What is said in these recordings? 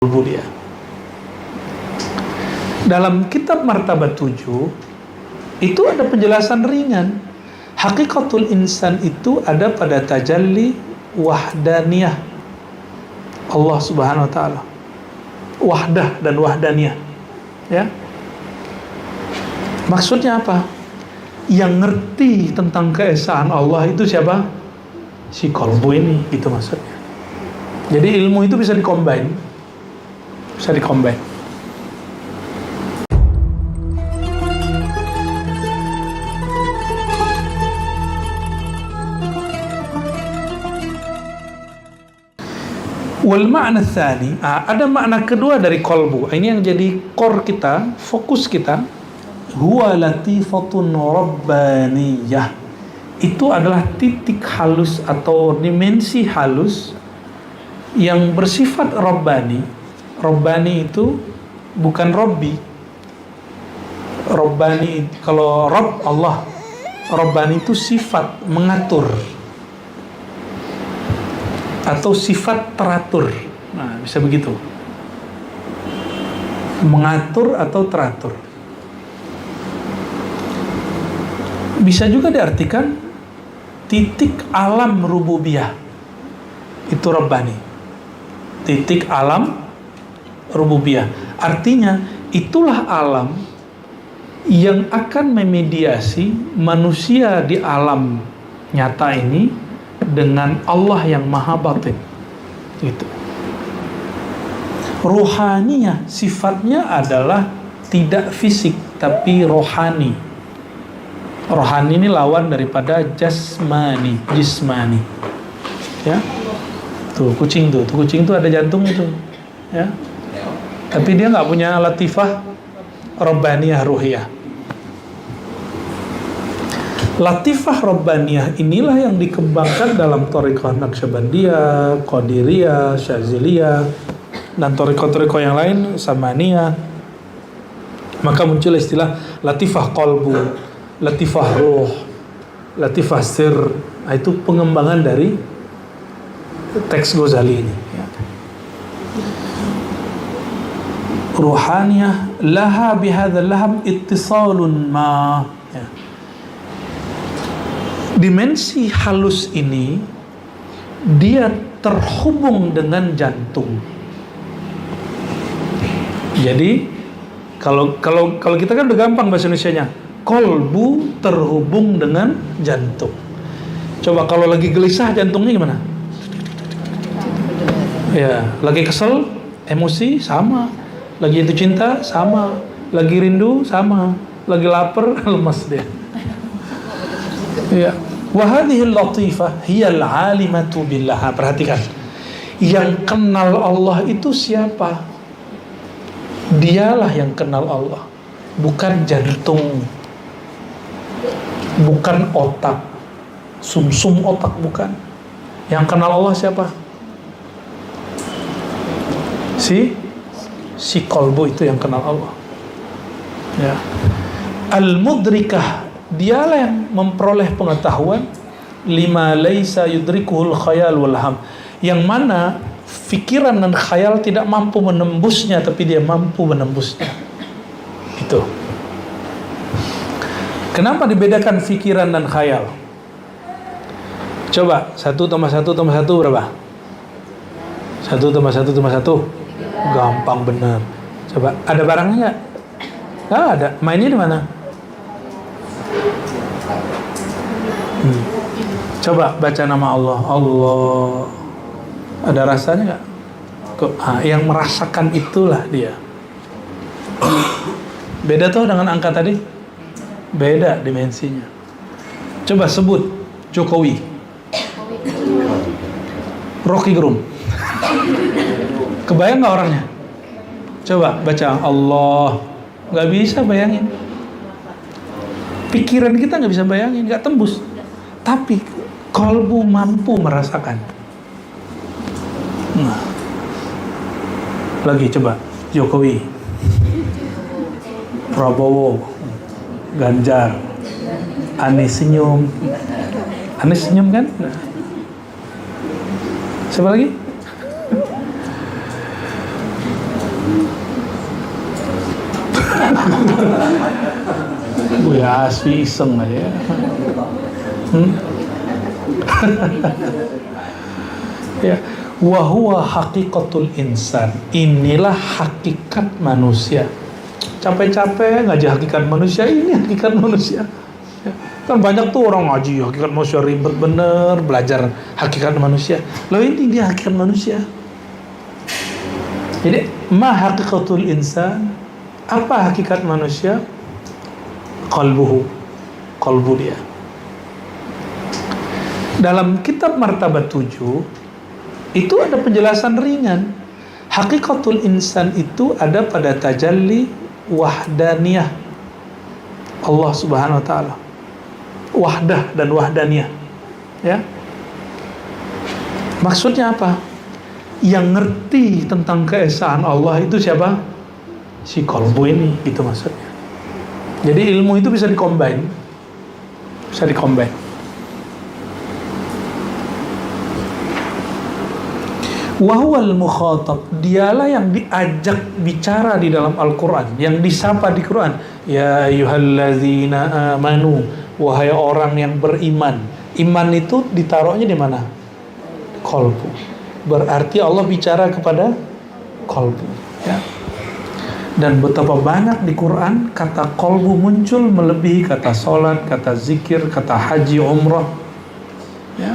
rububiyah. Dalam kitab Martabat 7 itu ada penjelasan ringan. Hakikatul insan itu ada pada tajalli wahdaniyah Allah Subhanahu wa taala. Wahdah dan wahdaniyah. Ya. Maksudnya apa? Yang ngerti tentang keesaan Allah itu siapa? Si kolbu ini, itu maksudnya. Jadi ilmu itu bisa dikombin. Bisa dikombin. Wal ma'na tsani, ada makna kedua dari kolbu. Ini yang jadi core kita, fokus kita. Huwa latifatun rabbaniyah. Itu adalah titik halus atau dimensi halus yang bersifat rabbani. Rabbani itu bukan Robbi. Rabbani, kalau Rabb Allah, Rabbani itu sifat mengatur atau sifat teratur. Nah, bisa begitu. Mengatur atau teratur. Bisa juga diartikan titik alam rububiyah. Itu Rabbani. Titik alam rububiyah. Artinya itulah alam yang akan memediasi manusia di alam nyata ini dengan Allah yang maha batin. Gitu. Ruhaniyah sifatnya adalah tidak fisik tapi rohani. Rohani ini lawan daripada jasmani, jismani. Ya. Tuh kucing tuh ada jantung itu. Ya. Tapi dia nggak punya latifah rabbaniyah ruhiyah. Latifah rabbaniyah inilah yang dikembangkan dalam thariqah Naqsyabandiyah, Qadiriyah, Syaziliyah, dan thariqah-thariqah yang lain, Samaniyah. Maka muncul istilah latifah qalbu, latifah ruh, latifah sir. Nah, itu pengembangan dari teks Ghazali ini. Ruhaniyah laha bihadzal laham ittisalun ma. Ya. Dimensi halus ini dia terhubung dengan jantung. Jadi kalau kita kan udah gampang bahasa Indonesianya. Kolbu terhubung dengan jantung. Coba kalau lagi gelisah jantungnya gimana? Ya, lagi kesel, emosi sama. Lagi itu cinta sama, lagi rindu sama, lagi lapar lemas dia. Ya, wa hadhihi al-latifah hiya al-alimatu billah. Perhatikan. Yang kenal Allah itu siapa? Dialah yang kenal Allah, bukan jantung. Bukan otak. Sumsum otak bukan. Yang kenal Allah siapa? Si kolbu itu yang kenal Allah. Ya. Al-mudrikah, dialah yang memperoleh pengetahuan lima laisa yudrikuhul khayal wal ham, yang mana fikiran dan khayal tidak mampu menembusnya, tapi dia mampu menembusnya. Itu. Kenapa dibedakan fikiran dan khayal? Coba 1 tambah 1 tambah 1 berapa? 1 tambah 1 tambah 1. Gampang benar. Coba, ada barangnya nggak? Nggak ada. Mainnya di mana? Coba baca nama Allah. Allah. Ada rasanya nggak? Yang merasakan itulah dia. Beda tuh dengan angka tadi? Beda dimensinya. Coba sebut Jokowi. Rocky Gerung. Kebayang nggak orangnya? Coba baca Allah. Nggak bisa bayangin. Pikiran kita nggak bisa bayangin, nggak tembus. Tapi kolbu mampu merasakan. Nah, lagi coba Jokowi, Prabowo, Ganjar, Anies senyum. Anies senyum kan? Nah. Siapa lagi? Buya Asfi iseng aja. Ya, wa huwa haqiqatul insan. Inilah hakikat manusia. Capek-capek ngaji hakikat manusia, ini hakikat manusia. Ya. Kan banyak tuh orang ngaji hakikat manusia ribet bener, belajar hakikat manusia. Loh ini dia hakikat manusia. Jadi, ma haqiqatul insan? Apa hakikat manusia? Qalbuhu, qalbu dia. Dalam kitab Martabat 7 itu ada penjelasan ringan. Hakikatul insan itu ada pada tajalli wahdaniyah Allah Subhanahu wa taala. Wahdah dan wahdaniyah. Ya. Maksudnya apa? Yang ngerti tentang keesaan Allah itu siapa? Si qalbu ini, itu maksudnya. Jadi ilmu itu bisa dikombin. Bisa dikombin. Wahwal mukhatab, dialah yang diajak bicara di dalam Al-Quran, yang disapa di Quran. Ya ayyuhalladzina amanu, wahai orang yang beriman. Iman itu ditaruhnya di mana? Qalbu. Berarti Allah bicara kepada qalbu. Ya. Dan betapa banyak di Quran kata qalbu muncul melebihi kata sholat, kata zikir, kata haji, umrah. Ya.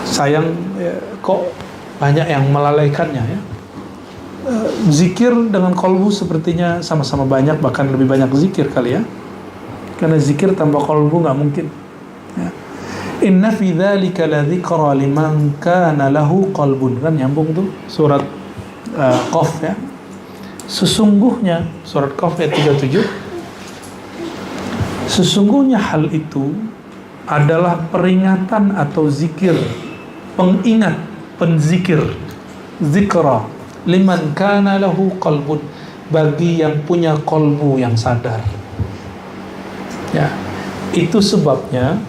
Sayang ya, kok banyak yang melalaikannya ya. Zikir dengan qalbu sepertinya sama-sama banyak, bahkan lebih banyak zikir kali ya. Karena zikir tanpa qalbu nggak mungkin. Ya. Inna fi dzalika ladzikra liman kana lahu qalbun, kan nyambung tuh surat Qaf ya. Sesungguhnya surat Qaf ayat 37. Sesungguhnya hal itu adalah peringatan atau zikir, pengingat, penzikir, zikra liman kana lahu qalbun, bagi yang punya qalbu yang sadar. Ya, itu sebabnya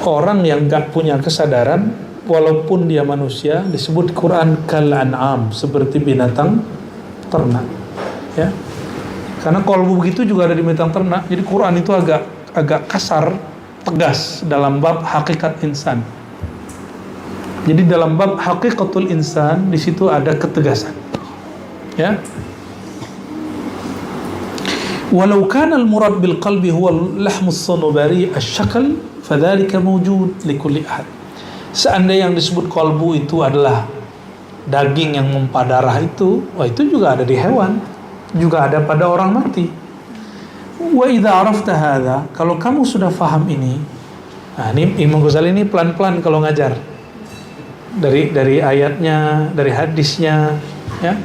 orang yang enggak punya kesadaran, walaupun dia manusia, disebut Quran kal an'am, seperti binatang ternak. Ya. Karena qalbu begitu juga ada di binatang ternak. Jadi Quran itu agak kasar, tegas dalam bab hakikat insan. Jadi dalam bab haqiqatul insan di situ ada ketegasan. Ya. Walau kana al-murad bil qalbi huwa al-lahmus sanubari asy-syakl fadzalika mawjud li kulli ahad. Seandainya yang disebut qalbu itu adalah daging yang mempa darah itu, wah itu juga ada di hewan, juga ada pada orang mati. Wa idza arafta hadza, kalau kamu sudah faham ini. Nah, ini Imam Ghazali ini pelan-pelan kalau ngajar. Dari ayatnya, dari hadisnya, ya.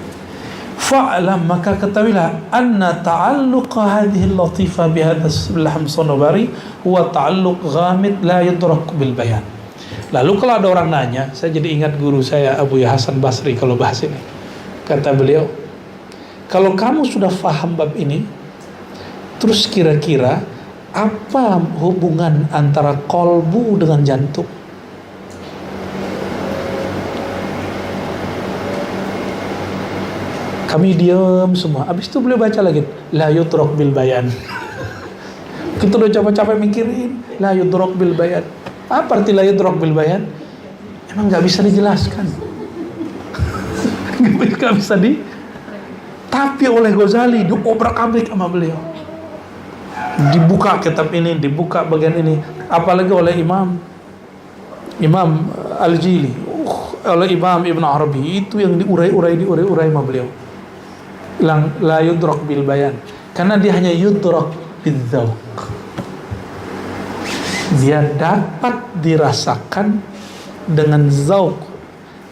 Fa'lam, maka ketahuilah anna ta'alluqa hadhihi al-latifa bi hadzal lahm sanubari huwa ta'alluq ghamid la yudrak bil bayan. Lalu kalau ada orang nanya, saya jadi ingat guru saya Abu Hasan Basri kalau bahas ini. Kata beliau, kalau kamu sudah faham bab ini, terus kira-kira apa hubungan antara kolbu dengan jantung? Kami diam semua. Habis itu beliau baca lagi, la yudrak bil bayan. Kita udah capek-capek mikirin, la yudrak bil bayan. Apa arti la yudrak bil bayan? Emang nggak bisa dijelaskan. Nggak bisa tapi oleh Ghazali diobrak-abrik sama beliau. Dibuka kitab ini, dibuka bagian ini. Apalagi oleh Imam Al-Jili, oleh Imam Ibn Arabi, itu yang diurai-urai sama beliau. La yudrak bil bayan, karena dia hanya yudrak bil dzauq. Dia dapat dirasakan dengan zauq,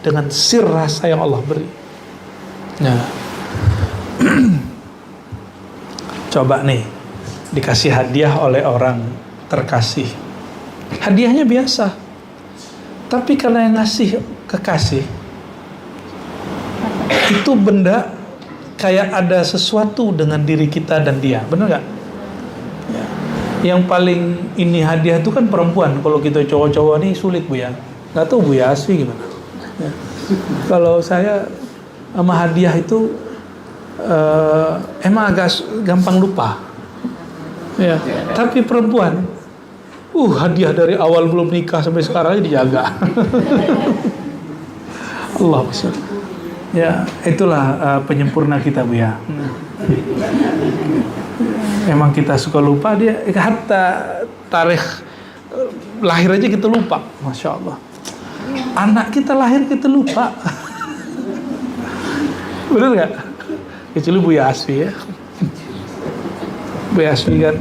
dengan sir rasa yang Allah beri. Nah, coba nih dikasih hadiah oleh orang terkasih, hadiahnya biasa, tapi karena yang ngasih kekasih itu benda kayak ada sesuatu dengan diri kita dan dia, benar nggak? Ya. Yang paling ini hadiah itu kan perempuan. Kalau kita cowok-cowok nih sulit Bu ya. Nggak tahu Bu ya Asfi gimana? Ya. Kalau saya sama hadiah itu emang agak gampang lupa. Ya, tapi perempuan, hadiah dari awal belum nikah sampai sekarang dijaga. Allah besar. Ya, itulah penyempurna kita, Bu ya. Emang kita suka lupa, dia hatta tarikh lahir aja kita lupa. Masya Allah. Anak kita lahir kita lupa. Bener nggak? Kecuali Bu Yasfi ya. Bu Yasfi kan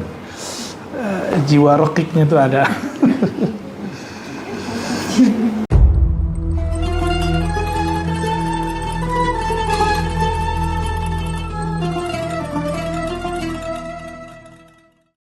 jiwa rokiknya tuh ada.